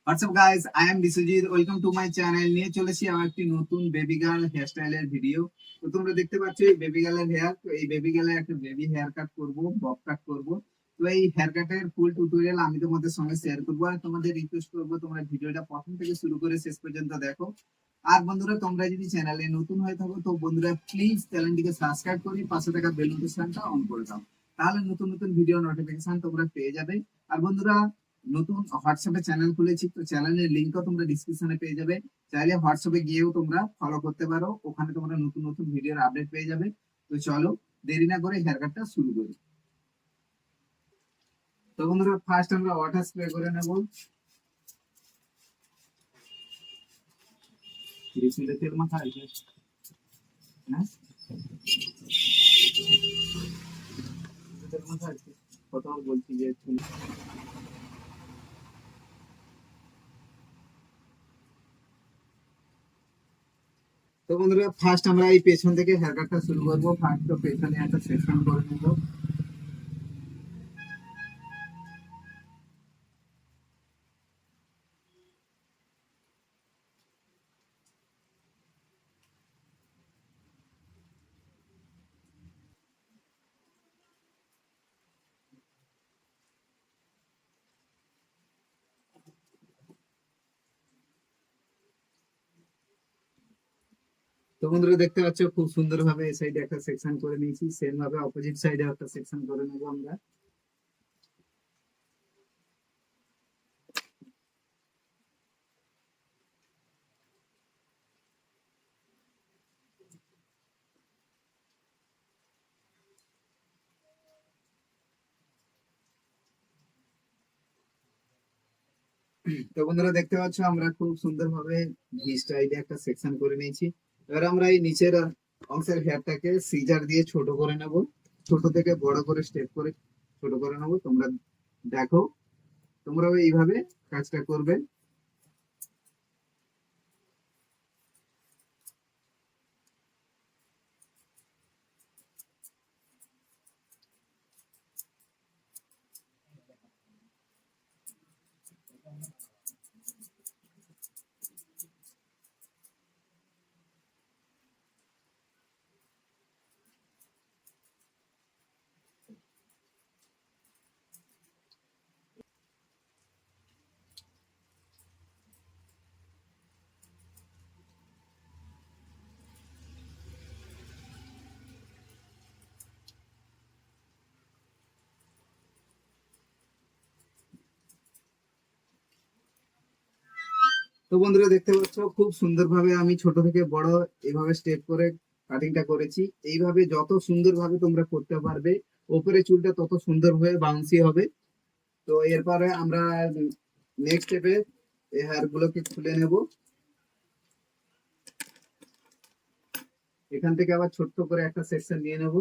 WhatsApp guys, I am Biswajit. Welcome to my channel. নিয়ে চলেছি আমার একটি নতুন বেবি গার্ল হেয়ার স্টাইলের ভিডিও। তো তোমরা দেখতে পাচ্ছ এই বেবি গার্লের হেয়ার। তো এই বেবি গার্লের একটা বেবি হেয়ার কাট করব, বব কাট করব। তো এই হেয়ার কাটের ফুল টিউটোরিয়াল আমি তোমাদের সঙ্গে শেয়ার করবো, আর তোমাদের রিকোয়েস্ট করবো তোমরা ভিডিওটা প্রথম থেকে শুরু করে শেষ পর্যন্ত দেখো। আর বন্ধুরা, তোমরা যদি চ্যানেলে নতুন হয়ে থাকো তো বন্ধুরা প্লিজ চ্যানেলটিকে সাবস্ক্রাইব করে পাশে থাকা বেল নোটিফিকেশনটা অন করে দাও, তাহলে নতুন নতুন ভিডিও নোটিফিকেশন তোমরা পেয়ে যাবে। আর বন্ধুরা, নতুন হোয়াটসঅ্যাপে চ্যানেল খুলেছি, তো চ্যানেলের লিংকও তোমরা ডিসক্রিপশনে পেয়ে যাবে। চাইলে হোয়াটসঅ্যাপে গিয়েও তোমরা ফলো করতে পারো, ওখানে তোমরা নতুন নতুন ভিডিওর আপডেট পেয়ে যাবে। তো চলো দেরি না করে হেয়ার কাটটা শুরু করি। তো বন্ধুরা, ফার্স্ট আমরা ওয়াটার স্প্রে করে নেব। রিফিলে তেল মাখা আছে, হ্যাঁ তেল মাখা আছে। কত বলছি যে তো বন্ধুরা, ফার্স্ট আমরা এই পেছন থেকে হেয়ার কাটটা শুরু করবো। ফার্স্ট তো পেছনে একটা সেকশন করে নেব। তো বন্ধুরা, দেখতে পাচ্ছ খুব সুন্দর ভাবে এই সাইডে একটা সেকশন করে নিয়েছি, সেম ভাবে অপোজিট সাইডে একটা সেকশন করে নেবো আমরা। তো বন্ধুরা, দেখতে পাচ্ছ আমরা খুব সুন্দর ভাবে ভি স্টাইলে একটা সেকশন করে নিয়েছি। এবার আমরা এই নিচের অংশের হেয়ারটাকে সিজার দিয়ে ছোট করে নেব। ছোট থেকে বড় করে স্টেপ করে ছোট করে নেব। তোমরা দেখো, তোমরাও এইভাবে কাজটা করবে। তো বন্ধুরা, দেখতে পাচ্ছ খুব সুন্দরভাবে আমি ছোট থেকে বড় এইভাবে স্টেপ করে কাটিংটা করেছি। এইভাবে যত সুন্দরভাবে তোমরা করতে পারবে, ওপরে চুলটা তত সুন্দর হয়ে বাউন্সি হবে। তো এরপরে আমরা নেক্সট স্টেপে এই হেয়ার গুলোকে খুলে নেব। এখান থেকে আবার ছোট্ট করে একটা সেকশন নিয়ে নেব।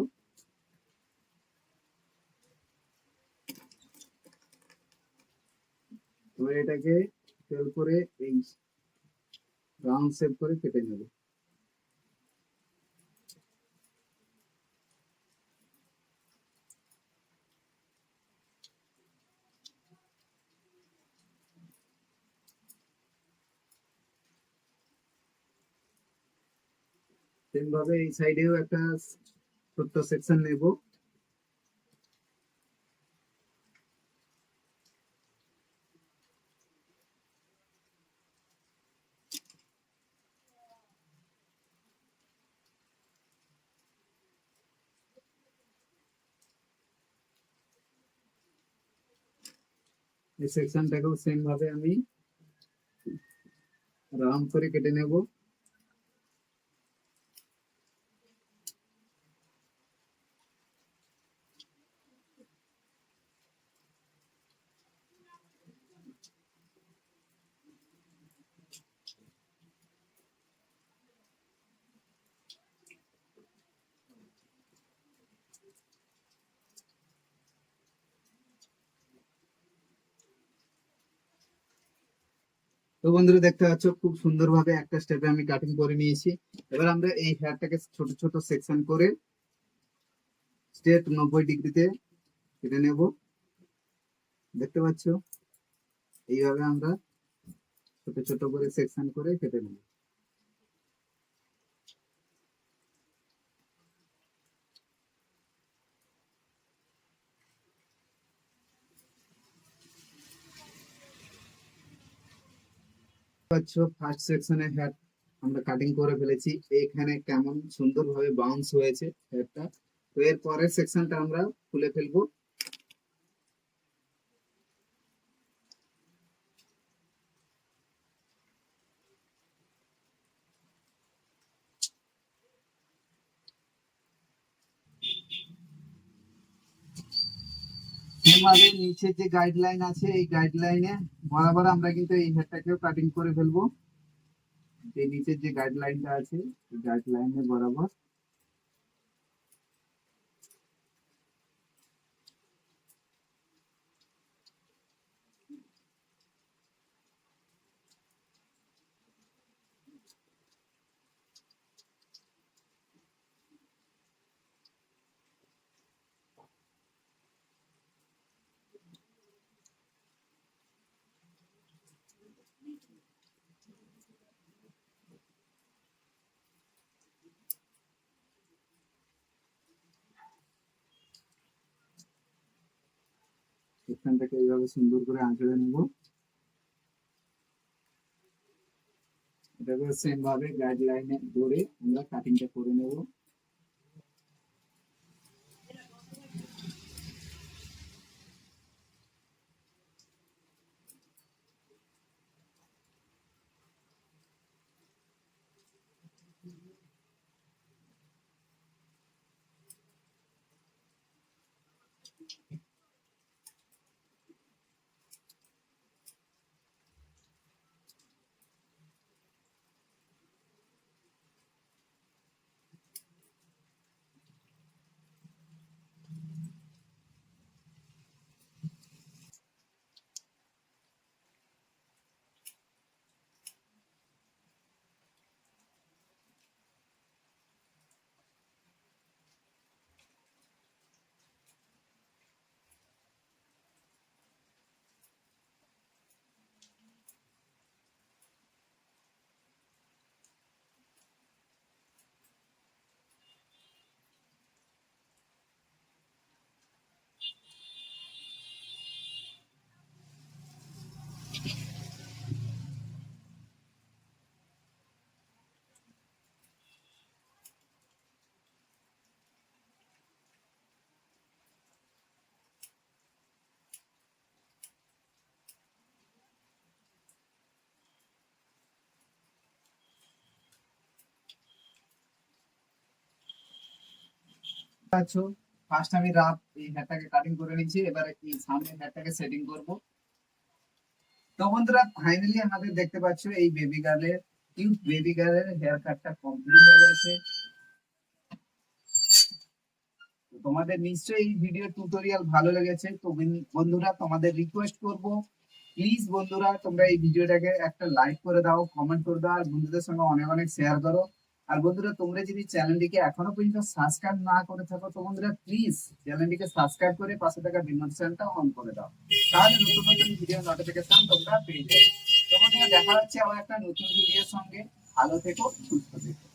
এবার এটাকে তেল করে এই রাউন্ড শেপ করে কেটে নেব। সেম ভাবে এই সাইডেও একটা ছোট্ট সেকশন নেব। এই সেকশনটাকেও সেম ভাবে আমি রাউন্ড করে কেটে নেব। তো বন্ধুরা, দেখতে পাচ্ছ খুব সুন্দরভাবে একটা স্টেপে আমি কাটিং করে নিয়েছি। এবার আমরা এই হেয়ারটাকে ছোট ছোট সেকশন করে স্ট্রেট 90 ডিগ্রিতে কেটে নেব। দেখতে পাচ্ছ এইভাবে আমরা ছোট ছোট করে সেকশন করে কেটে নেব। ফার্স্ট সেকশনের হেয়ার আমরা কাটিং করে ফেলেছি, এখানে কেমন সুন্দরভাবে বাউন্স হয়েছে হেয়ারটা। তো এর পরের সেকশনটা আমরা খুলে ফেলবো। এবারে নিচে যে গাইডলাইন আছে এই গাইডলাইনে বরাবর আমরা কিন্তু এই হেয়ারটাকেও কাটিং করে ফেলবো। এই নিচের যে গাইডলাইনটা আছে এই গাইডলাইনে বরাবর এখানটাকে এইভাবে সুন্দর করে আঁচড়ে নেবো। এটাকে সেম ভাবে গাইডলাইনে ধরে আমরা কাটিংটা করে নেব। আচ্ছা, ফার্স্ট আমি রাফ এই হেয়ারটাকে কাটিং করে নিচ্ছি, এবারে কি সামনে হেয়ারটাকে সেটিং করব। তো বন্ধুরা ফাইনালি আমাদের দেখতে পাচ্ছ এই বেবি গার্লের কিউট বেবি গার্লের হেয়ার কাটটা কমপ্লিট হয়ে গেছে। তোমাদের নিশ্চয়ই এই ভিডিও টিউটোরিয়াল ভালো লেগেছে। তো বন্ধুরা তোমাদের রিকোয়েস্ট করব, প্লিজ বন্ধুরা তোমরা এই ভিডিওটাকে একটা লাইক করে দাও, কমেন্ট করে দাও, আর বন্ধুদের সঙ্গে অনেক অনেক শেয়ার করো। আর বন্ধুরা তোমরা যদি চ্যানেলটিকে এখনো পর্যন্ত সাবস্ক্রাইব না করে থাকো তো বন্ধুরা প্লিজ চ্যানেলটিকে সাবস্ক্রাইব করে পাশে থাকা নোটিফিকেশনটা অন করে দাও, তাহলে নতুন নতুন ভিডিও নোটিফিকেশন তোমরা পেয়ে যাবে। তো বন্ধুরা দেখা হচ্ছে আবার একটা নতুন ভিডিওর সঙ্গে। ভালো থেকো, সুস্থ থেকো।